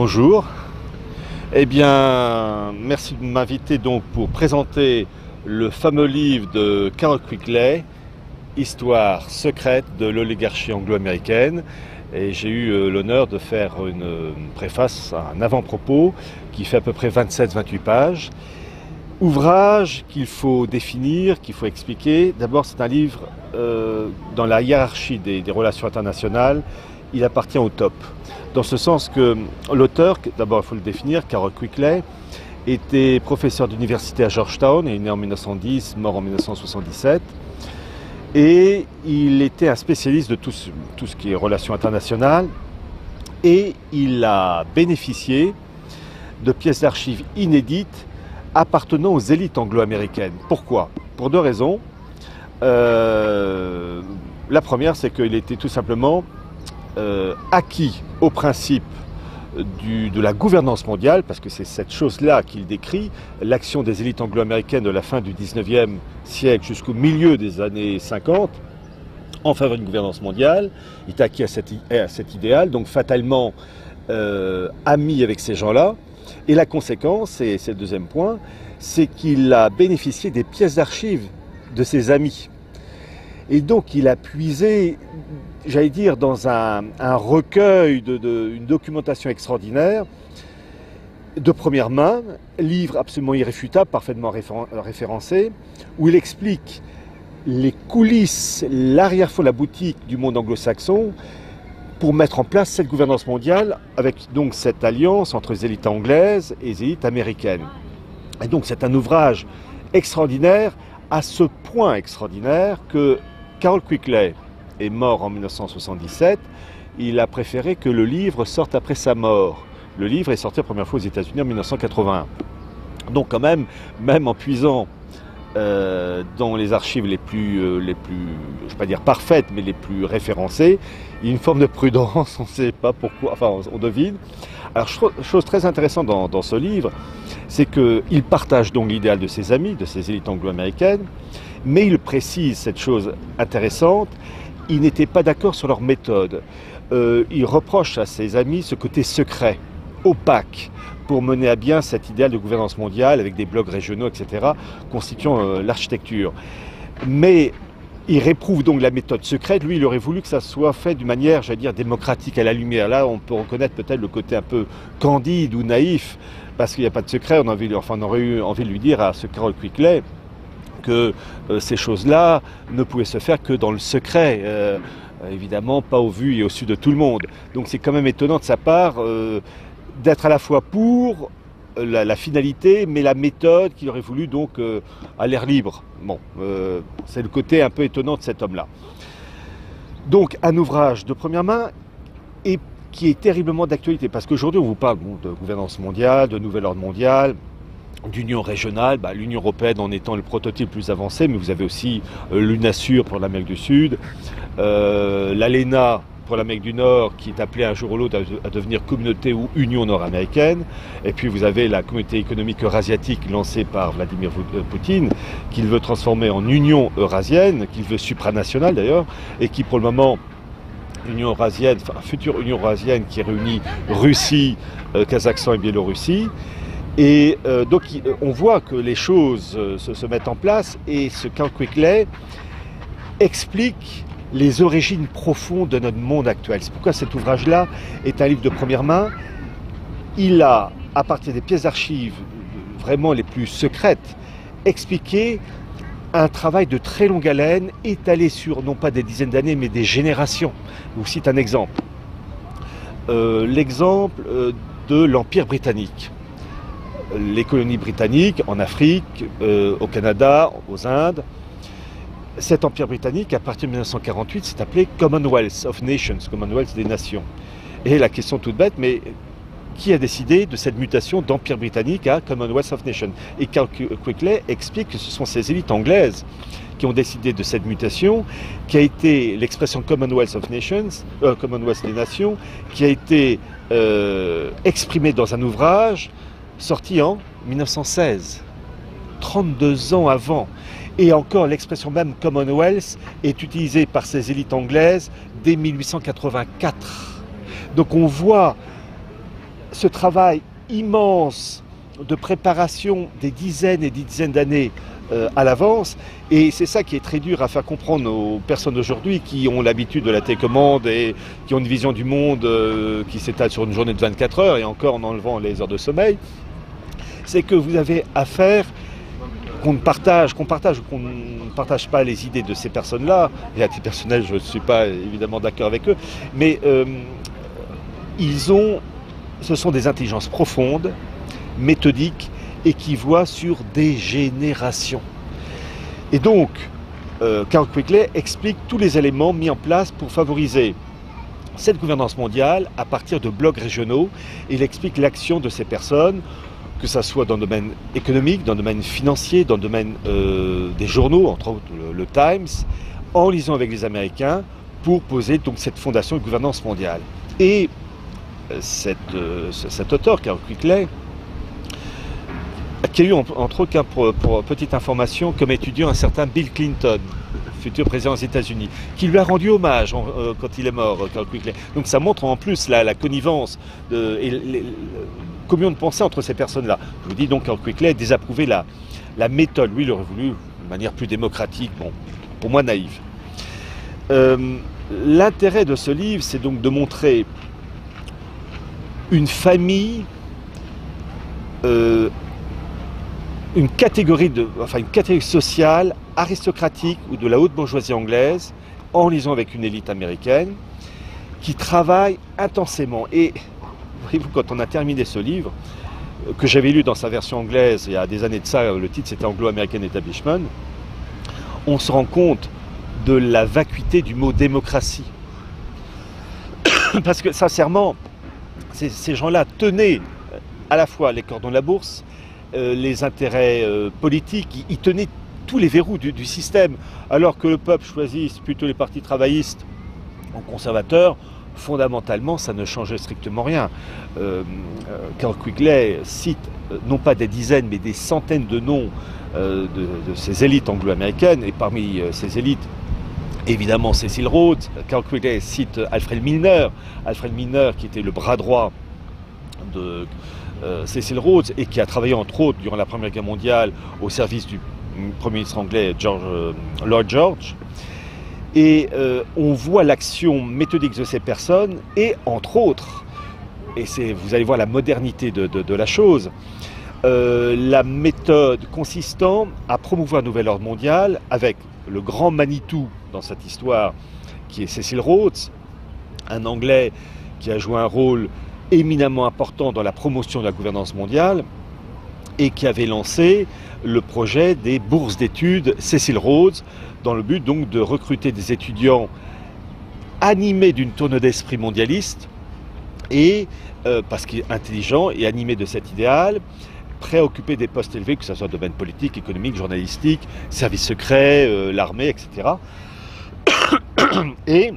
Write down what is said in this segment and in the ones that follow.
Bonjour. Eh bien, merci de m'inviter donc pour présenter le fameux livre de Carroll Quigley, Histoire secrète de l'oligarchie anglo-américaine. Et j'ai eu l'honneur de faire une préface, un avant-propos qui fait à peu près 27-28 pages. Ouvrage qu'il faut définir, qu'il faut expliquer. D'abord, c'est un livre dans la hiérarchie des relations internationales, il appartient au top. Dans ce sens que l'auteur, d'abord il faut le définir, Carroll Quigley, était professeur d'université à Georgetown, il est né en 1910, mort en 1977. Et il était un spécialiste de tout ce qui est relations internationales. Et il a bénéficié de pièces d'archives inédites appartenant aux élites anglo-américaines. Pourquoi? Pour deux raisons. La première, c'est qu'il était tout simplement acquis au principe de la gouvernance mondiale, parce que c'est cette chose-là qu'il décrit, l'action des élites anglo-américaines de la fin du 19e siècle jusqu'au milieu des années 50, en faveur d'une gouvernance mondiale. Il est acquis à cet idéal, donc fatalement ami avec ces gens-là. Et la conséquence, et c'est le deuxième point, c'est qu'il a bénéficié des pièces d'archives de ses amis. Et donc il a puisé, j'allais dire, dans un recueil, une documentation extraordinaire, de première main, livre absolument irréfutable, parfaitement référencé, où il explique les coulisses, l'arrière-fond, la boutique du monde anglo-saxon pour mettre en place cette gouvernance mondiale, avec donc cette alliance entre les élites anglaises et les élites américaines. Et donc c'est un ouvrage extraordinaire, à ce point extraordinaire que Carroll Quigley est mort en 1977, il a préféré que le livre sorte après sa mort. Le livre est sorti la première fois aux États-Unis en 1981. Donc quand même en puisant dans les archives les plus, je ne vais pas dire parfaites, mais les plus référencées, il y a une forme de prudence, on ne sait pas pourquoi, enfin on devine. Alors chose très intéressante dans ce livre, c'est qu'il partage donc l'idéal de ses amis, de ses élites anglo-américaines, mais il précise cette chose intéressante, il n'était pas d'accord sur leur méthode. Il reproche à ses amis ce côté secret, opaque, pour mener à bien cet idéal de gouvernance mondiale avec des blocs régionaux, etc., constituant l'architecture. Mais il réprouve donc la méthode secrète. Lui, il aurait voulu que ça soit fait d'une manière, j'allais dire, démocratique à la lumière. Là, on peut reconnaître peut-être le côté un peu candide ou naïf, parce qu'il n'y a pas de secret. On aurait eu envie de lui dire à ce Carroll Quigley que ces choses-là ne pouvaient se faire que dans le secret, évidemment pas au vu et au su de tout le monde. Donc c'est quand même étonnant de sa part d'être à la fois pour la finalité, mais la méthode qu'il aurait voulu donc à l'air libre. Bon, c'est le côté un peu étonnant de cet homme-là. Donc un ouvrage de première main et qui est terriblement d'actualité, parce qu'aujourd'hui on vous parle de gouvernance mondiale, de nouvel ordre mondial, d'union régionale, l'Union européenne en étant le prototype plus avancé, mais vous avez aussi l'UNASUR pour l'Amérique du Sud, l'ALENA pour l'Amérique du Nord, qui est appelée un jour ou l'autre à devenir communauté ou union nord-américaine, et puis vous avez la communauté économique eurasiatique lancée par Vladimir Poutine, qu'il veut transformer en union eurasienne, qu'il veut supranationale d'ailleurs, et qui pour le moment, Union eurasienne, enfin future Union eurasienne qui réunit Russie, Kazakhstan et Biélorussie. Et donc on voit que les choses se mettent en place, et ce Carroll Quigley explique les origines profondes de notre monde actuel. C'est pourquoi cet ouvrage-là est un livre de première main. Il a, à partir des pièces d'archives vraiment les plus secrètes, expliqué un travail de très longue haleine, étalé sur non pas des dizaines d'années, mais des générations. Je vous cite un exemple. L'exemple de l'Empire britannique. Les colonies britanniques en Afrique, au Canada, aux Indes. Cet empire britannique, à partir de 1948, s'est appelé Commonwealth of Nations, Commonwealth des Nations. Et la question toute bête, mais qui a décidé de cette mutation d'empire britannique à Commonwealth of Nations? Et Carroll Quigley explique que ce sont ces élites anglaises qui ont décidé de cette mutation, qui a été l'expression Commonwealth of Nations, Commonwealth des Nations, qui a été exprimée dans un ouvrage sorti en 1916, 32 ans avant. Et encore, l'expression même Commonwealth est utilisée par ces élites anglaises dès 1884. Donc on voit ce travail immense de préparation des dizaines et des dizaines d'années à l'avance, et c'est ça qui est très dur à faire comprendre aux personnes d'aujourd'hui qui ont l'habitude de la télécommande et qui ont une vision du monde qui s'étale sur une journée de 24 heures et encore en enlevant les heures de sommeil, c'est que vous avez affaire qu'on partage ou qu'on ne partage pas les idées de ces personnes-là, et à titre personnel je ne suis pas évidemment d'accord avec eux, mais ce sont des intelligences profondes, méthodiques, et qui voient sur des générations. Et donc, Carroll Quigley explique tous les éléments mis en place pour favoriser cette gouvernance mondiale à partir de blocs régionaux. Il explique l'action de ces personnes, que ce soit dans le domaine économique, dans le domaine financier, dans le domaine des journaux, entre autres le Times, en liaison avec les Américains, pour poser donc cette fondation de gouvernance mondiale. Et cet auteur, Carroll Quigley, qui a eu entre autres, pour petite information, comme étudiant un certain Bill Clinton, futur président des États-Unis, qui lui a rendu hommage quand il est mort, Carroll Quigley. Donc ça montre en plus la connivence et les communion de pensée entre ces personnes-là. Je vous dis donc, Carroll Quigley désapprouvait la méthode. Lui, il aurait voulu de manière plus démocratique, bon, pour moi naïve. L'intérêt de ce livre, c'est donc de montrer une famille, une catégorie sociale, aristocratique ou de la haute bourgeoisie anglaise, en liaison avec une élite américaine, qui travaille intensément. Et voyez-vous, quand on a terminé ce livre, que j'avais lu dans sa version anglaise il y a des années de ça, le titre c'était Anglo-American Establishment, on se rend compte de la vacuité du mot démocratie. Parce que sincèrement, ces gens-là tenaient à la fois les cordons de la bourse, les intérêts politiques, ils tenaient tous les verrous du système, alors que le peuple choisisse plutôt les partis travaillistes ou conservateurs. Fondamentalement, ça ne changeait strictement rien. Carroll Quigley cite non pas des dizaines, mais des centaines de noms de ces élites anglo-américaines, et parmi ces élites, évidemment Cecil Rhodes. Carroll Quigley cite Alfred Milner, qui était le bras droit de Cecil Rhodes et qui a travaillé entre autres durant la Première Guerre mondiale au service du Premier ministre anglais Lord George. Et on voit l'action méthodique de ces personnes et entre autres, et vous allez voir la modernité de la chose, la méthode consistant à promouvoir un nouvel ordre mondial avec le grand Manitou dans cette histoire qui est Cecil Rhodes, un Anglais qui a joué un rôle éminemment important dans la promotion de la gouvernance mondiale et qui avait lancé le projet des bourses d'études Cecil Rhodes dans le but donc de recruter des étudiants animés d'une tourne d'esprit mondialiste et parce qu'il est intelligent et animé de cet idéal, prêt à occuper des postes élevés, que ce soit dans le domaine politique, économique, journalistique, services secrets, l'armée, etc. Et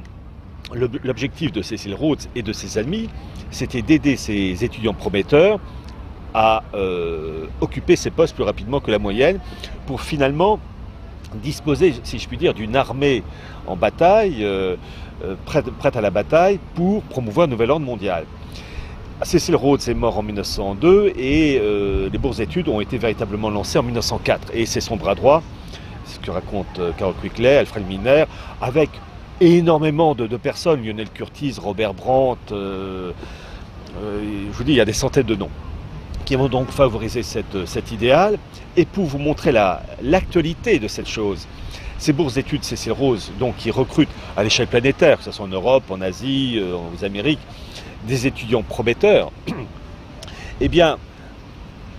l'objectif de Cecil Rhodes et de ses amis, c'était d'aider ces étudiants prometteurs à occuper ces postes plus rapidement que la moyenne, pour finalement disposer, si je puis dire, d'une armée en bataille, prête à la bataille, pour promouvoir un nouvel ordre mondial. Cecil Rhodes est mort en 1902 et les bourses d'études ont été véritablement lancées en 1904. Et c'est son bras droit, ce que raconte Carroll Quigley, Alfred Milner, avec énormément de personnes, Lionel Curtis, Robert Brandt, je vous dis, il y a des centaines de noms, qui vont donc favoriser cet idéal. Et pour vous montrer l'actualité de cette chose, ces bourses d'études Cecil Rhodes, donc, qui recrutent à l'échelle planétaire, que ce soit en Europe, en Asie, aux Amériques, des étudiants prometteurs, eh bien,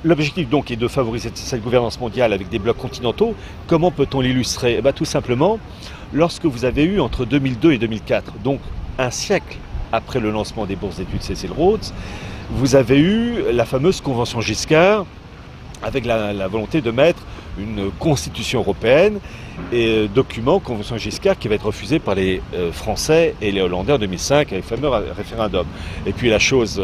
l'objectif donc est de favoriser cette gouvernance mondiale avec des blocs continentaux. Comment peut-on l'illustrer? Eh bien, tout simplement, lorsque vous avez eu entre 2002 et 2004, donc un siècle après le lancement des bourses d'études Cecil Rhodes, vous avez eu la fameuse Convention Giscard, avec la volonté de mettre une constitution européenne, et document, Convention Giscard, qui va être refusé par les Français et les Hollandais en 2005 avec le fameux référendum. Et puis la chose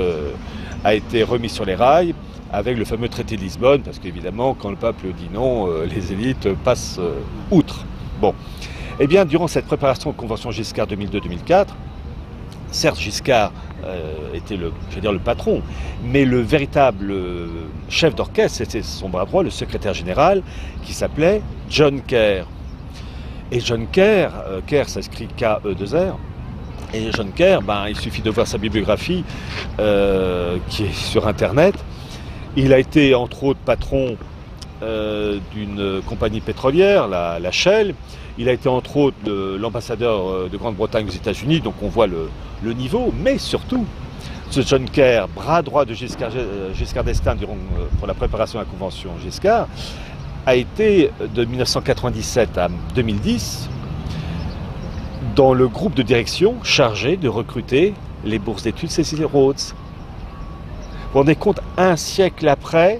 a été remise sur les rails avec le fameux traité de Lisbonne, parce qu'évidemment, quand le peuple dit non, les élites passent outre. Bon. Eh bien, durant cette préparation de Convention Giscard 2002-2004, Certes, Giscard était le patron, mais le véritable chef d'orchestre, c'était son bras droit, le secrétaire général, qui s'appelait John Kerr. Et John Kerr, Kerr s'écrit K-E-2-R, et John Kerr, il suffit de voir sa bibliographie qui est sur Internet. Il a été entre autres patron d'une compagnie pétrolière, la Shell. Il a été entre autres l'ambassadeur de Grande-Bretagne aux États-Unis, donc on voit le niveau, mais surtout, ce John Kerr, bras droit de Giscard d'Estaing pour la préparation de la convention Giscard, a été de 1997 à 2010 dans le groupe de direction chargé de recruter les bourses d'études Cecil Rhodes. Vous vous rendez compte, un siècle après,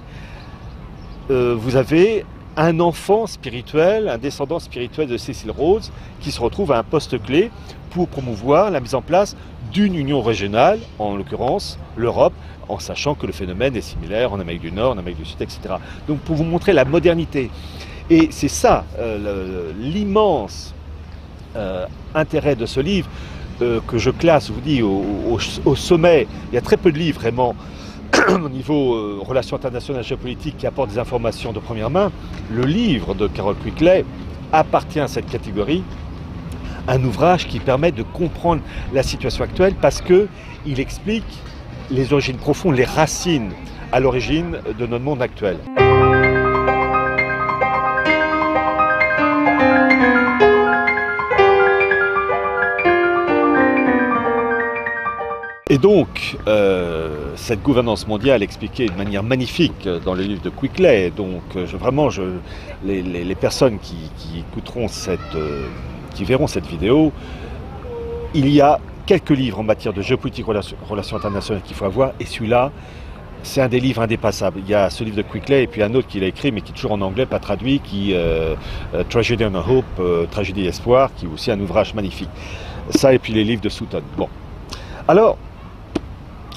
vous avez un enfant spirituel, un descendant spirituel de Cecil Rhodes qui se retrouve à un poste clé pour promouvoir la mise en place d'une union régionale, en l'occurrence l'Europe, en sachant que le phénomène est similaire en Amérique du Nord, en Amérique du Sud, etc. Donc pour vous montrer la modernité. Et c'est ça l'immense intérêt de ce livre que je classe, je vous dis, au sommet. Il y a très peu de livres vraiment au niveau relations internationales et géopolitiques qui apportent des informations de première main. Le livre de Carroll Quigley appartient à cette catégorie, un ouvrage qui permet de comprendre la situation actuelle parce qu'il explique les origines profondes, les racines à l'origine de notre monde actuel. Et donc, cette gouvernance mondiale expliquée de manière magnifique dans le livre de Quigley. Donc, les personnes qui écouteront qui verront cette vidéo, il y a quelques livres en matière de géopolitique, relations internationales qu'il faut avoir, et celui-là, c'est un des livres indépassables. Il y a ce livre de Quigley et puis un autre qu'il a écrit, mais qui est toujours en anglais, pas traduit, Tragedy and Hope, Tragédie et Espoir, qui est aussi un ouvrage magnifique. Ça, et puis les livres de Sutton. Bon. Alors,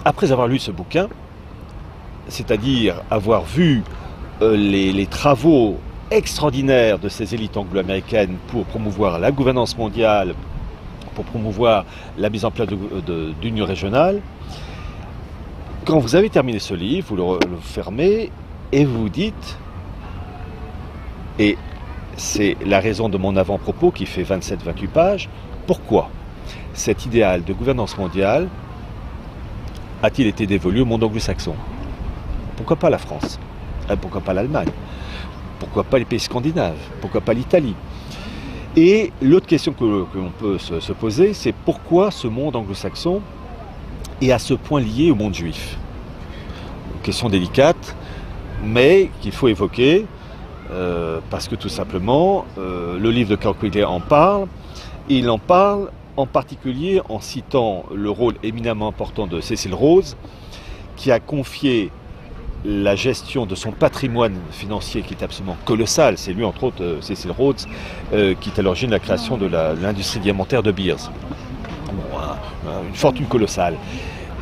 après avoir lu ce bouquin, c'est-à-dire avoir vu les travaux extraordinaires de ces élites anglo-américaines pour promouvoir la gouvernance mondiale, pour promouvoir la mise en place d'union régionale, quand vous avez terminé ce livre, vous le fermez et vous vous dites, et c'est la raison de mon avant-propos qui fait 27-28 pages, pourquoi cet idéal de gouvernance mondiale a-t-il été dévolu au monde anglo-saxon? Pourquoi pas la France? Pourquoi pas l'Allemagne? Pourquoi pas les pays scandinaves? Pourquoi pas l'Italie? Et l'autre question que l'on peut se poser, c'est pourquoi ce monde anglo-saxon est à ce point lié au monde juif? Question délicate, mais qu'il faut évoquer, parce que tout simplement, le livre de Carroll Quigley en parle, et il en parle en particulier en citant le rôle éminemment important de Cecil Rhodes, qui a confié la gestion de son patrimoine financier qui est absolument colossal. C'est lui, entre autres, Cecil Rhodes, qui est à l'origine de la création de l'industrie diamantaire de Beers. Bon, une fortune colossale.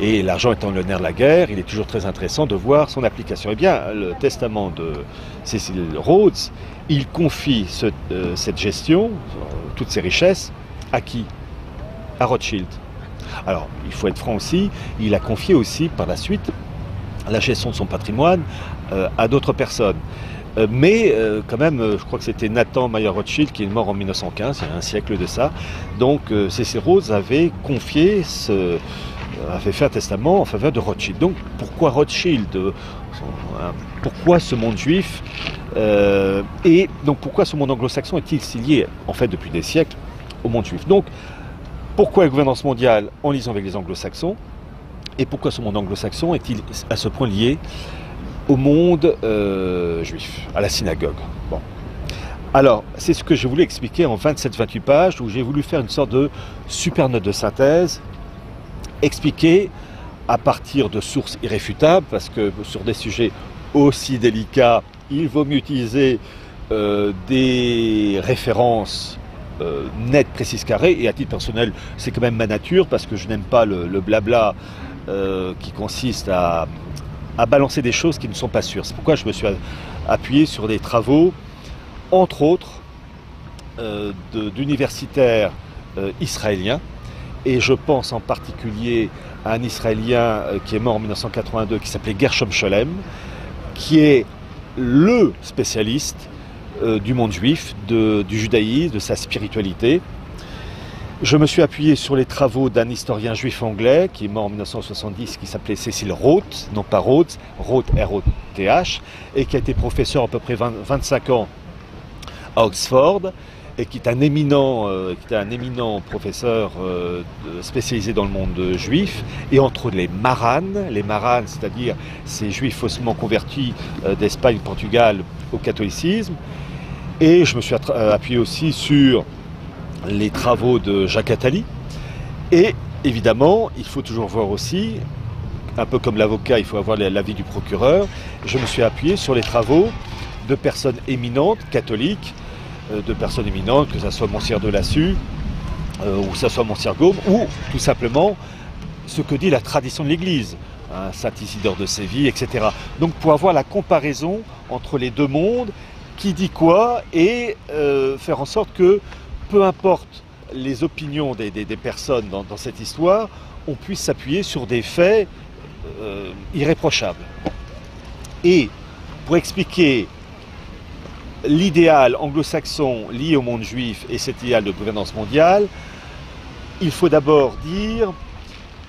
Et l'argent étant le nerf de la guerre, il est toujours très intéressant de voir son application. Eh bien, le testament de Cecil Rhodes, il confie cette gestion, toutes ses richesses, à qui? À Rothschild. Alors, il faut être franc aussi, il a confié aussi par la suite la gestion de son patrimoine à d'autres personnes. Mais quand même, je crois que c'était Nathan Mayer Rothschild qui est mort en 1915, il y a un siècle de ça. Donc Cecil Rhodes avait confié, avait fait un testament en faveur de Rothschild. Donc pourquoi Rothschild? Pourquoi ce monde juif? Et donc pourquoi ce monde anglo-saxon est-il si lié, en fait, depuis des siècles, au monde juif? Donc pourquoi la gouvernance mondiale en liaison avec les anglo-saxons? Et pourquoi ce monde anglo-saxon est-il à ce point lié au monde juif, à la synagogue? Bon. Alors, c'est ce que je voulais expliquer en 27-28 pages, où j'ai voulu faire une sorte de super note de synthèse, expliquer à partir de sources irréfutables, parce que sur des sujets aussi délicats, il vaut mieux utiliser des références nettes, précises, carrées, et à titre personnel, c'est quand même ma nature, parce que je n'aime pas le blabla qui consiste à balancer des choses qui ne sont pas sûres. C'est pourquoi je me suis appuyé sur des travaux, entre autres, d'universitaires israéliens et je pense en particulier à un Israélien qui est mort en 1982 qui s'appelait Gershom Scholem, qui est le spécialiste du monde juif, du judaïsme, de sa spiritualité. Je me suis appuyé sur les travaux d'un historien juif anglais qui est mort en 1970, qui s'appelait Cecil Rhodes, non pas Rhodes, Rhodes R-O-T-H, et qui a été professeur à peu près 25 ans à Oxford, et qui est un éminent professeur spécialisé dans le monde juif, et entre autres les Maranes, c'est-à-dire ces juifs faussement convertis d'Espagne, Portugal au catholicisme. Et je me suis appuyé aussi sur les travaux de Jacques Attali. Et évidemment, il faut toujours voir aussi, un peu comme l'avocat, il faut avoir l'avis du procureur, je me suis appuyé sur les travaux de personnes éminentes, catholiques, de personnes éminentes, que ce soit Monsignor de Lassus, ou que ce soit Monsignor Gaume, ou tout simplement ce que dit la tradition de l'Église, hein, Saint Isidore de Séville, etc. Donc pour avoir la comparaison entre les deux mondes, qui dit quoi, et faire en sorte que, peu importe les opinions des personnes dans cette histoire, on puisse s'appuyer sur des faits irréprochables. Et pour expliquer l'idéal anglo-saxon lié au monde juif et cet idéal de gouvernance mondiale, il faut d'abord dire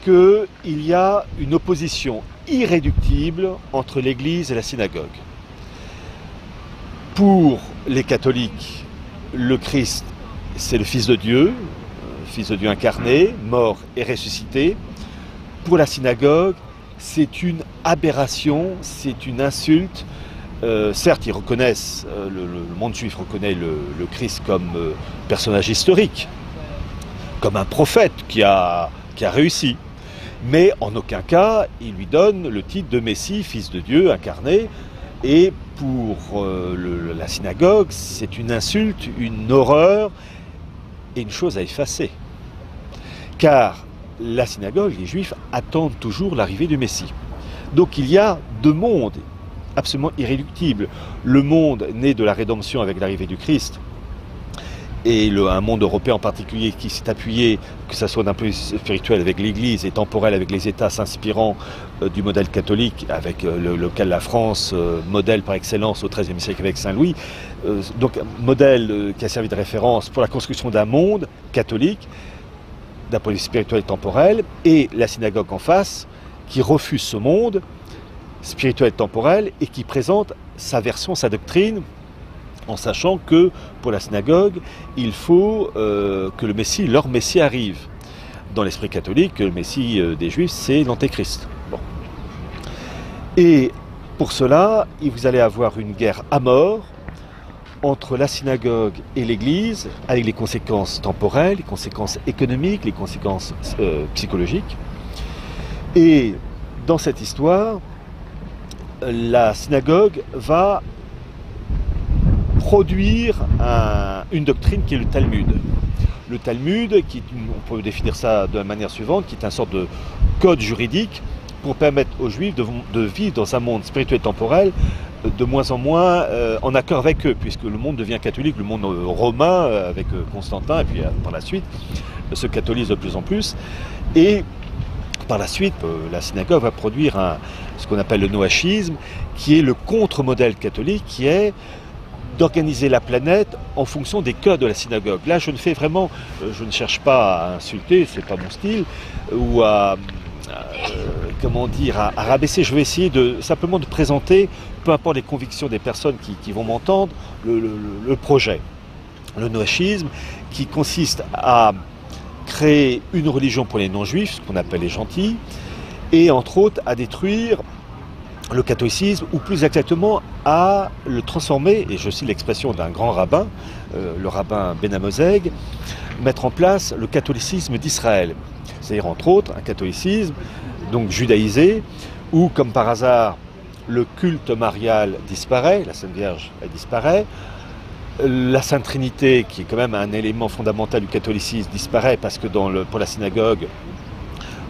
qu'il y a une opposition irréductible entre l'Église et la synagogue. Pour les catholiques, le Christ, c'est le Fils de Dieu incarné, mort et ressuscité. Pour la synagogue, c'est une aberration, c'est une insulte. Certes, ils reconnaissent, le monde juif reconnaît le Christ comme personnage historique, comme un prophète qui a réussi. Mais en aucun cas, il lui donne le titre de Messie, Fils de Dieu incarné. Et pour la synagogue, c'est une insulte, une horreur et une chose à effacer. Car la synagogue, les Juifs attendent toujours l'arrivée du Messie. Donc il y a deux mondes absolument irréductibles. Le monde né de la rédemption avec l'arrivée du Christ, et un monde européen en particulier qui s'est appuyé, que ce soit d'un point de vue spirituel avec l'Église et temporel avec les États, s'inspirant du modèle catholique, avec lequel la France, modèle par excellence au XIIIe siècle avec Saint-Louis, donc modèle qui a servi de référence pour la construction d'un monde catholique, d'un point de vue spirituel et temporel, et la synagogue en face, qui refuse ce monde spirituel et temporel, et qui présente sa version, sa doctrine, en sachant que pour la synagogue, il faut que le Messie, leur Messie arrive. Dans l'esprit catholique, le Messie des Juifs, c'est l'Antéchrist. Bon. Et pour cela, vous allez avoir une guerre à mort entre la synagogue et l'Église, avec les conséquences temporelles, les conséquences économiques, les conséquences psychologiques. Et dans cette histoire, la synagogue va produire une doctrine qui est le Talmud. Le Talmud, on peut définir ça de la manière suivante, qui est une sorte de code juridique pour permettre aux Juifs de vivre dans un monde spirituel et temporel de moins en moins en accord avec eux, puisque le monde devient catholique, le monde romain avec Constantin, et puis par la suite se catholise de plus en plus. Et par la suite, la synagogue va produire ce qu'on appelle le noachisme, qui est le contre-modèle catholique, qui est d'organiser la planète en fonction des codes de la synagogue. Là, je ne cherche pas à insulter, c'est pas mon style, ou à rabaisser. Je vais essayer simplement de présenter, peu importe les convictions des personnes qui vont m'entendre, le projet. Le noachisme, qui consiste à créer une religion pour les non-juifs, ce qu'on appelle les gentils, et entre autres à détruire le catholicisme, ou plus exactement à le transformer, et je cite l'expression d'un grand rabbin, le rabbin Ben Amozeg, mettre en place le catholicisme d'Israël. C'est-à-dire entre autres un catholicisme donc judaïsé, où comme par hasard le culte marial disparaît, la Sainte Vierge elle disparaît, la Sainte Trinité, qui est quand même un élément fondamental du catholicisme, disparaît parce que pour la synagogue,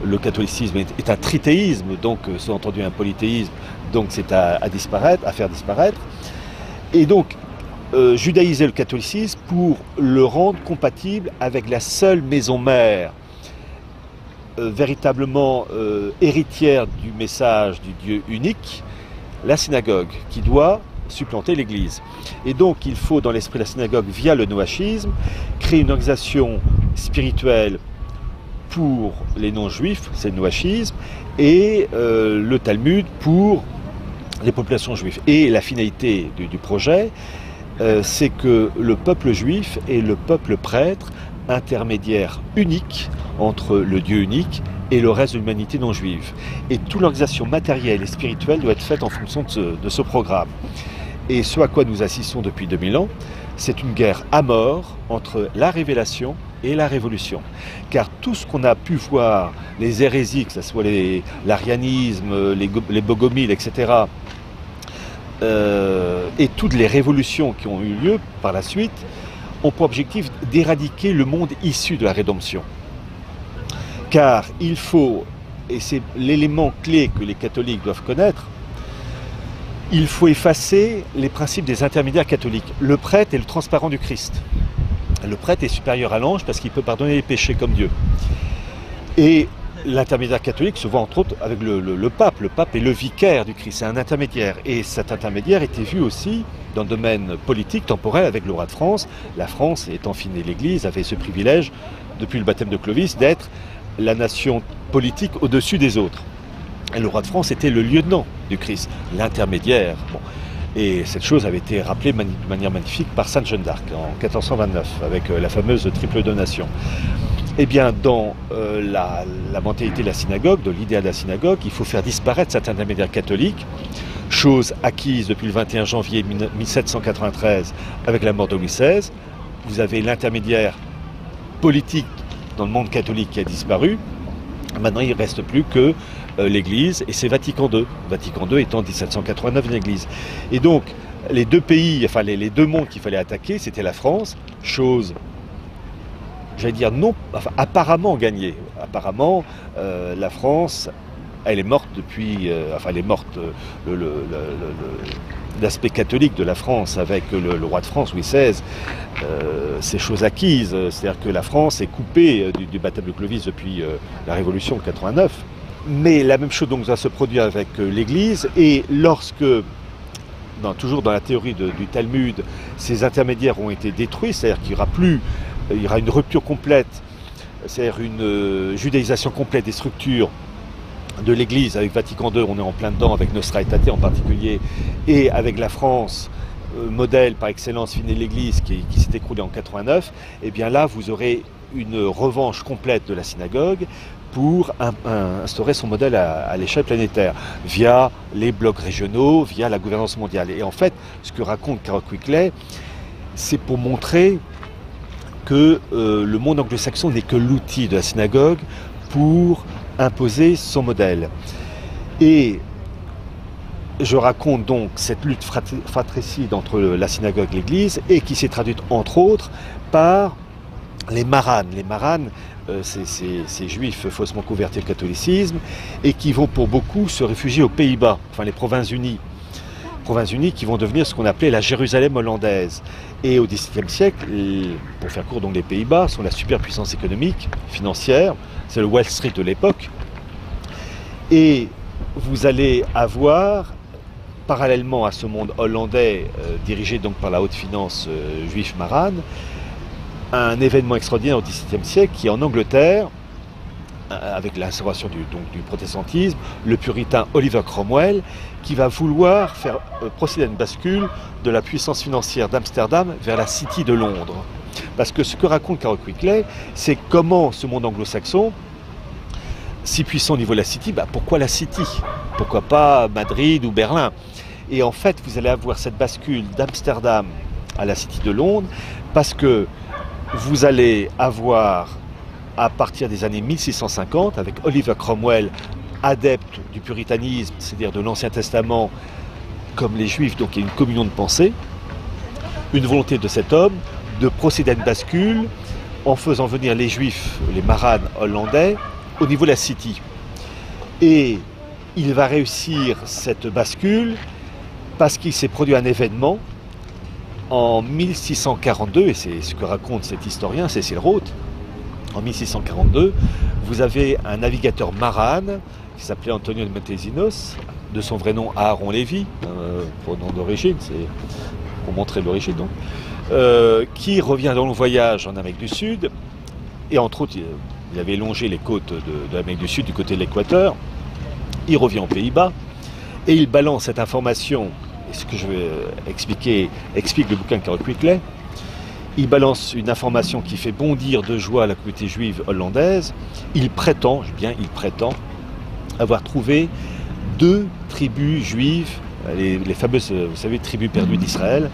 le catholicisme est un trithéisme, donc sous-entendu un polythéisme, donc c'est à faire disparaître. Et donc, judaïser le catholicisme pour le rendre compatible avec la seule maison mère véritablement héritière du message du Dieu unique, la synagogue, qui doit supplanter l'Église. Et donc il faut, dans l'esprit de la synagogue, via le noachisme, créer une organisation spirituelle pour les non-juifs, c'est le noachisme, et le Talmud pour les populations juives. Et la finalité du projet, c'est que le peuple juif est le peuple prêtre, intermédiaire unique entre le Dieu unique et le reste de l'humanité non juive. Et toute l'organisation matérielle et spirituelle doit être faite en fonction de ce programme. Et ce à quoi nous assistons depuis 2000 ans, c'est une guerre à mort entre la révélation et la révolution. Car tout ce qu'on a pu voir, les hérésies, que ce soit l'arianisme, les bogomiles, etc., et toutes les révolutions qui ont eu lieu par la suite, ont pour objectif d'éradiquer le monde issu de la rédemption. Car il faut, et c'est l'élément clé que les catholiques doivent connaître, il faut effacer les principes des intermédiaires catholiques. Le prêtre est le transparent du Christ. Le prêtre est supérieur à l'ange parce qu'il peut pardonner les péchés comme Dieu. Et l'intermédiaire catholique se voit entre autres avec le pape. Le pape est le vicaire du Christ, c'est un intermédiaire. Et cet intermédiaire était vu aussi dans le domaine politique, temporel, avec le roi de France. La France, étant fine l'Église, avait ce privilège, depuis le baptême de Clovis, d'être la nation politique au-dessus des autres. Et le roi de France était le lieutenant du Christ, l'intermédiaire. Bon. Et cette chose avait été rappelée de manière magnifique par Sainte Jeanne d'Arc en 1429, avec la fameuse triple donation. Eh bien, dans la mentalité de la synagogue, de l'idéal de la synagogue, il faut faire disparaître cet intermédiaire catholique, chose acquise depuis le 21 janvier 1793 avec la mort de Louis XVI. Vous avez l'intermédiaire politique dans le monde catholique qui a disparu. Maintenant, il ne reste plus que l'Église, et c'est Vatican II. Vatican II étant en 1789 une Église. Et donc, les deux pays, enfin les deux mondes qu'il fallait attaquer, c'était la France, chose, j'allais dire, non, enfin, apparemment gagnée. Apparemment, la France, elle est morte depuis, enfin elle est morte, l'aspect catholique de la France avec le roi de France, Louis XVI, c'est chose acquise. C'est-à-dire que la France est coupée du baptême de Clovis depuis la Révolution de 89. Mais la même chose donc va se produire avec l'Église, et lorsque, toujours dans la théorie du Talmud, ces intermédiaires ont été détruits, c'est-à-dire qu'il y aura une rupture complète, c'est-à-dire une judaïsation complète des structures de l'Église. Avec Vatican II, on est en plein dedans, avec Nostra Aetate en particulier, et avec la France, modèle par excellence fini de l'Église qui s'est écroulée en 89, et bien là vous aurez une revanche complète de la synagogue pour instaurer son modèle à l'échelle planétaire, via les blocs régionaux, via la gouvernance mondiale. Et en fait, ce que raconte Carroll Quigley, c'est pour montrer que le monde anglo-saxon n'est que l'outil de la synagogue pour imposer son modèle. Et je raconte donc cette lutte fratricide entre la synagogue et l'Église, et qui s'est traduite entre autres par les maranes. Les maranes, ces juifs faussement convertis au catholicisme, et qui vont pour beaucoup se réfugier aux Pays-Bas, enfin les Provinces-Unies. Provinces-Unies qui vont devenir ce qu'on appelait la Jérusalem hollandaise. Et au XVIIe siècle, pour faire court, donc les Pays-Bas sont la superpuissance économique, financière, c'est le Wall Street de l'époque. Et vous allez avoir, parallèlement à ce monde hollandais, dirigé donc par la haute finance juive marane, un événement extraordinaire au XVIIe siècle qui est en Angleterre, avec l'instauration du protestantisme, le puritain Oliver Cromwell, qui va vouloir faire procéder à une bascule de la puissance financière d'Amsterdam vers la City de Londres. Parce que ce que raconte Carroll Quigley, c'est comment ce monde anglo-saxon, si puissant au niveau de la City, pourquoi la City? Pourquoi pas Madrid ou Berlin? Et en fait, vous allez avoir cette bascule d'Amsterdam à la City de Londres, parce que vous allez avoir, à partir des années 1650, avec Oliver Cromwell, adepte du puritanisme, c'est-à-dire de l'Ancien Testament, comme les Juifs, donc il y a une communion de pensée, une volonté de cet homme de procéder à une bascule en faisant venir les Juifs, les maranes hollandais, au niveau de la City. Et il va réussir cette bascule parce qu'il s'est produit un événement en 1642, et c'est ce que raconte cet historien, Cecil Rhodes, en 1642, vous avez un navigateur marane qui s'appelait Antonio de Montesinos, de son vrai nom Aaron Lévy, pour nom d'origine, c'est pour montrer l'origine donc, qui revient dans le voyage en Amérique du Sud, et entre autres, il avait longé les côtes de l'Amérique du Sud du côté de l'équateur, il revient aux Pays-Bas, et il balance cette information, et ce que je vais explique le bouquin de Carol Quickley. Il balance une information qui fait bondir de joie la communauté juive hollandaise. Il prétend avoir trouvé 2 tribus juives, les fameuses, vous savez, tribus perdues d'Israël,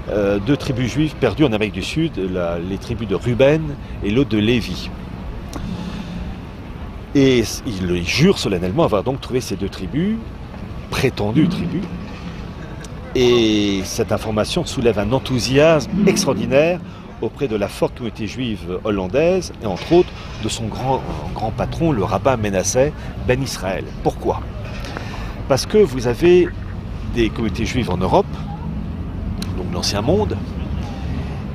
2 tribus juives perdues en Amérique du Sud, les tribus de Ruben et l'autre de Lévi. Et il jure solennellement avoir donc trouvé ces 2 tribus, prétendues tribus. Et cette information soulève un enthousiasme extraordinaire auprès de la forte communauté juive hollandaise et entre autres de son grand patron, le rabbin Menasseh Ben Israël. Pourquoi? Parce que vous avez des communautés juives en Europe, donc l'Ancien Monde,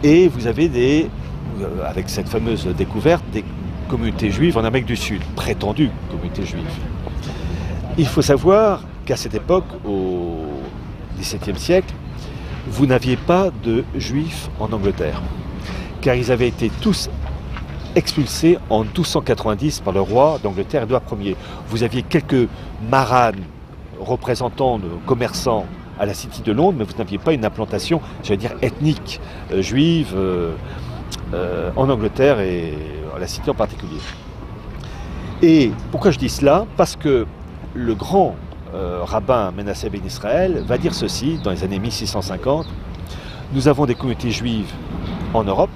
et vous avez avec cette fameuse découverte, des communautés juives en Amérique du Sud, prétendues communautés juives. Il faut savoir qu'à cette époque, au XVIIe siècle, vous n'aviez pas de juifs en Angleterre, car ils avaient été tous expulsés en 1290 par le roi d'Angleterre, Édouard Ier. Vous aviez quelques maranes, représentants de commerçants à la City de Londres, mais vous n'aviez pas une implantation, j'allais dire, ethnique, juive en Angleterre et à la City en particulier. Et pourquoi je dis cela? Parce que le grand rabbin Menasseh Ben Israël va dire ceci dans les années 1650. Nous avons des communautés juives en Europe.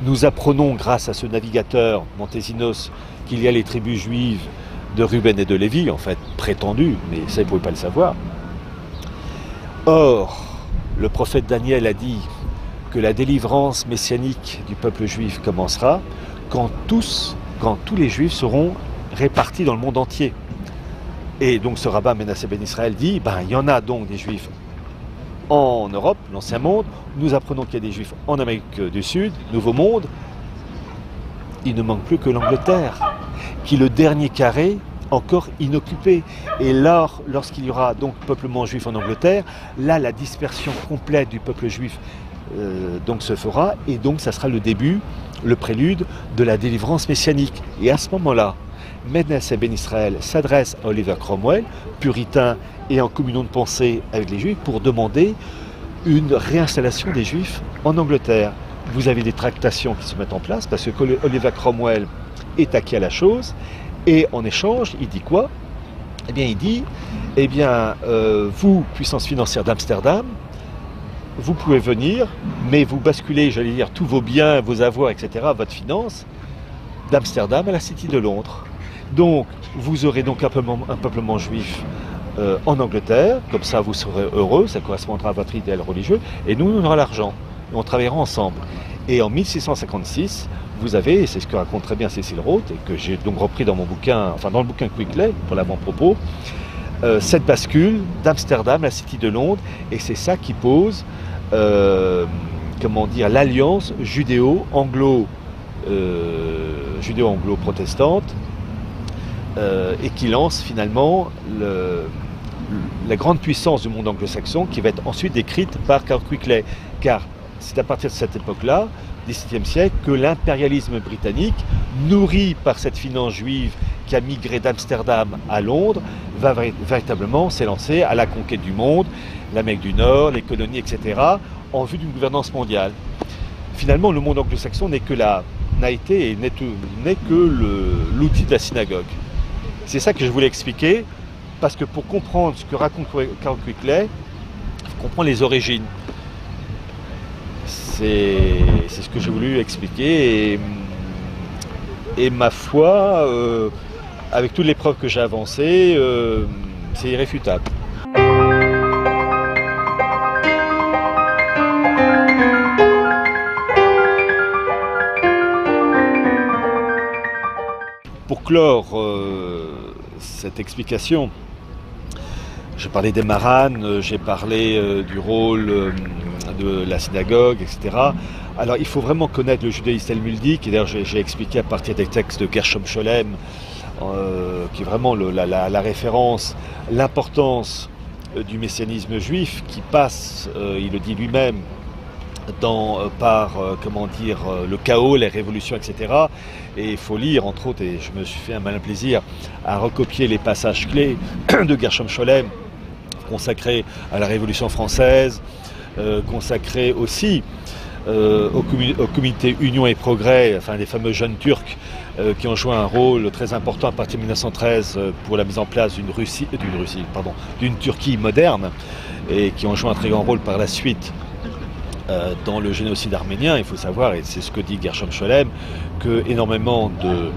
Nous apprenons grâce à ce navigateur Montesinos qu'il y a les tribus juives de Ruben et de Lévi, en fait prétendues, mais ça ils ne pouvaient pas le savoir. Or, le prophète Daniel a dit que la délivrance messianique du peuple juif commencera quand tous les juifs seront répartis dans le monde entier. Et donc ce rabbin Menasseh Ben Israël dit, il y en a donc des juifs en Europe, l'Ancien Monde, nous apprenons qu'il y a des juifs en Amérique du Sud, Nouveau Monde, il ne manque plus que l'Angleterre, qui est le dernier carré encore inoccupé. Et là, lorsqu'il y aura donc peuplement juif en Angleterre, là la dispersion complète du peuple juif donc se fera, et donc ça sera le début, le prélude de la délivrance messianique. Et à ce moment-là, Menasseh Ben Israël s'adresse à Oliver Cromwell, puritain et en communion de pensée avec les Juifs, pour demander une réinstallation des Juifs en Angleterre. Vous avez des tractations qui se mettent en place parce que Oliver Cromwell est acquis à la chose, et en échange, il dit quoi? Eh bien, il dit, vous, puissance financière d'Amsterdam, vous pouvez venir, mais vous basculez, j'allais dire, tous vos biens, vos avoirs, etc., votre finance, d'Amsterdam à la City de Londres. Donc, vous aurez donc un peuplement juif en Angleterre, comme ça vous serez heureux, ça correspondra à votre idéal religieux, et nous, on aura l'argent, et on travaillera ensemble. Et en 1656, vous avez, et c'est ce que raconte très bien Cecil Rhodes, et que j'ai donc repris dans mon bouquin, enfin dans le bouquin Quickley, pour l'avant-propos, cette bascule d'Amsterdam à la City de Londres, et c'est ça qui pose, l'alliance judéo-anglo-protestante, et qui lance finalement la grande puissance du monde anglo-saxon, qui va être ensuite décrite par Carol Quickley, car c'est à partir de cette époque-là, XVIIe siècle, que l'impérialisme britannique, nourri par cette finance juive qui a migré d'Amsterdam à Londres, va véritablement s'élancer à la conquête du monde, l'Amérique du Nord, les colonies, etc., en vue d'une gouvernance mondiale. Finalement, le monde anglo-saxon n'est que l'outil de la synagogue. C'est ça que je voulais expliquer, parce que pour comprendre ce que raconte Carol Quickley, il faut comprendre les origines. C'est ce que j'ai voulu expliquer, et ma foi, avec toutes les preuves que j'ai avancées, c'est irréfutable. Pour clore cette explication, j'ai parlé des maranes, j'ai parlé du rôle de la synagogue, etc. Alors il faut vraiment connaître le judaïsme talmudique, et d'ailleurs j'ai expliqué à partir des textes de Gershom Scholem, qui est vraiment la référence, l'importance du messianisme juif qui passe, il le dit lui-même, par le chaos, les révolutions, etc. Et il faut lire, entre autres, et je me suis fait un malin plaisir à recopier les passages clés de Gershom Scholem consacrés à la Révolution française, consacrés aussi au comité Union et Progrès, enfin les fameux jeunes Turcs qui ont joué un rôle très important à partir de 1913 pour la mise en place d'une Turquie moderne, et qui ont joué un très grand rôle par la suite dans le génocide arménien. Il faut savoir, et c'est ce que dit Gershom Scholem, que énormément de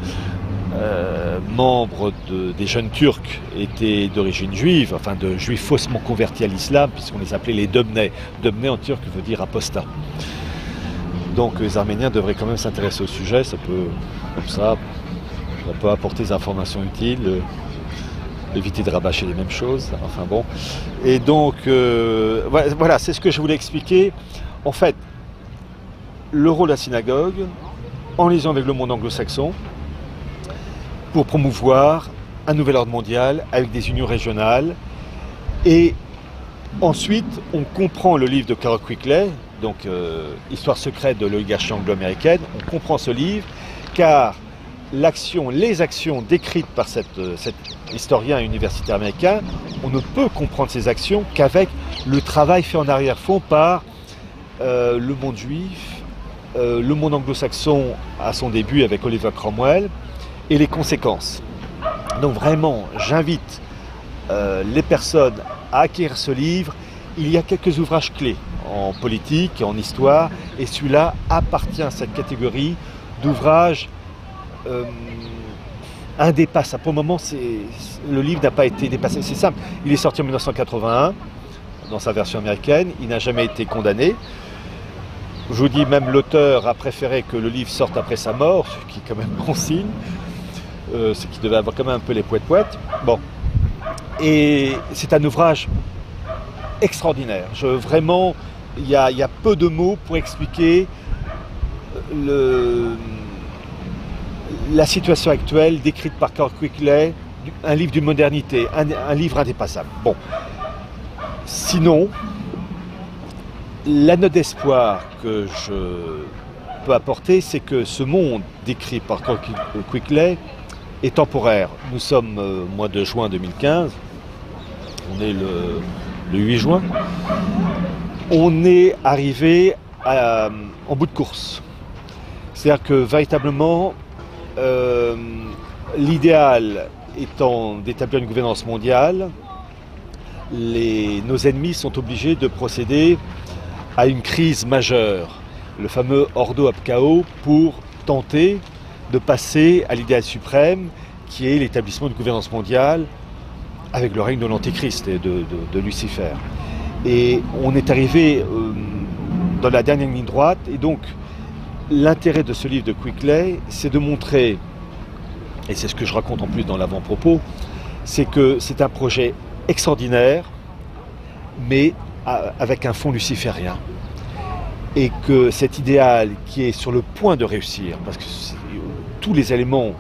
membres des jeunes Turcs étaient d'origine juive, enfin de juifs faussement convertis à l'islam, puisqu'on les appelait les Dömnei. Dömnei en turc veut dire apostat. Donc les Arméniens devraient quand même s'intéresser au sujet, ça peut apporter des informations utiles, éviter de rabâcher les mêmes choses, enfin bon. Et donc, voilà, c'est ce que je voulais expliquer. En fait, le rôle de la synagogue, en liaison avec le monde anglo-saxon, pour promouvoir un nouvel ordre mondial avec des unions régionales. Et ensuite, on comprend le livre de Carroll Quigley, donc Histoire secrète de l'oligarchie anglo-américaine. On comprend ce livre car les actions décrites par cet historien universitaire américain, on ne peut comprendre ces actions qu'avec le travail fait en arrière-fond par le monde juif, le monde anglo-saxon à son début avec Oliver Cromwell, et les conséquences. Donc vraiment, j'invite les personnes à acquérir ce livre. Il y a quelques ouvrages clés en politique et en histoire, et celui-là appartient à cette catégorie d'ouvrages indépassables. Pour le moment, le livre n'a pas été dépassé. C'est simple, il est sorti en 1981 dans sa version américaine, il n'a jamais été condamné. Je vous dis, même l'auteur a préféré que le livre sorte après sa mort, ce qui est quand même bon signe. C'est qu'il devait avoir quand même un peu les poètes-poètes. Bon. Et c'est un ouvrage extraordinaire. Vraiment, il y a peu de mots pour expliquer la situation actuelle décrite par Carroll Quigley, un livre d'une modernité, un livre indépassable. Bon. Sinon, la note d'espoir que je peux apporter, c'est que ce monde décrit par Carroll Quigley est temporaire. Nous sommes au mois de juin 2015, on est le 8 juin, on est arrivé en bout de course. C'est-à-dire que véritablement, l'idéal étant d'établir une gouvernance mondiale, nos ennemis sont obligés de procéder à une crise majeure, le fameux Ordo ab Chao, pour tenter de passer à l'idéal suprême qui est l'établissement d'une gouvernance mondiale avec le règne de l'Antéchrist et de Lucifer. Et on est arrivé dans la dernière ligne droite, et donc l'intérêt de ce livre de Quigley, c'est de montrer, et c'est ce que je raconte en plus dans l'avant-propos, c'est que c'est un projet extraordinaire, mais avec un fond luciférien. Et que cet idéal qui est sur le point de réussir, parce que tous les éléments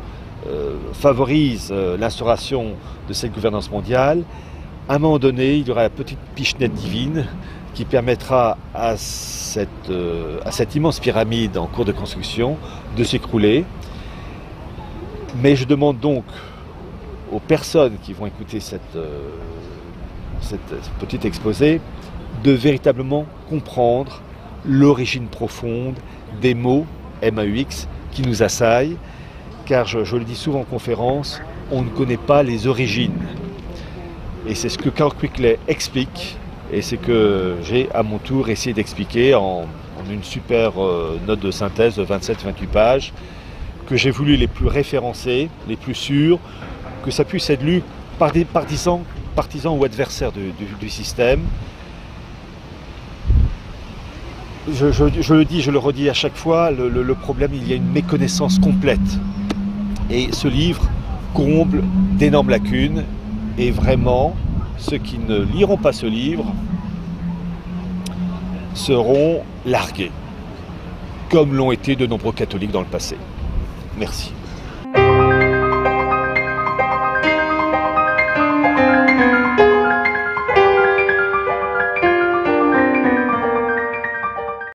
favorisent l'instauration de cette gouvernance mondiale, à un moment donné, il y aura la petite pichenette divine qui permettra à cette immense pyramide en cours de construction de s'écrouler. Mais je demande donc aux personnes qui vont écouter cette petite exposé de véritablement comprendre l'origine profonde des mots MAUX qui nous assaillent, car je le dis souvent en conférence, on ne connaît pas les origines. Et c'est ce que Carroll Quigley explique, et c'est que j'ai à mon tour essayé d'expliquer en une super note de synthèse de 27-28 pages, que j'ai voulu les plus référencées, les plus sûres, que ça puisse être lu par des partisans ou adversaires du système. Je le dis, je le redis à chaque fois, le problème, il y a une méconnaissance complète. Et ce livre comble d'énormes lacunes, et vraiment, ceux qui ne liront pas ce livre seront largués, comme l'ont été de nombreux catholiques dans le passé. Merci.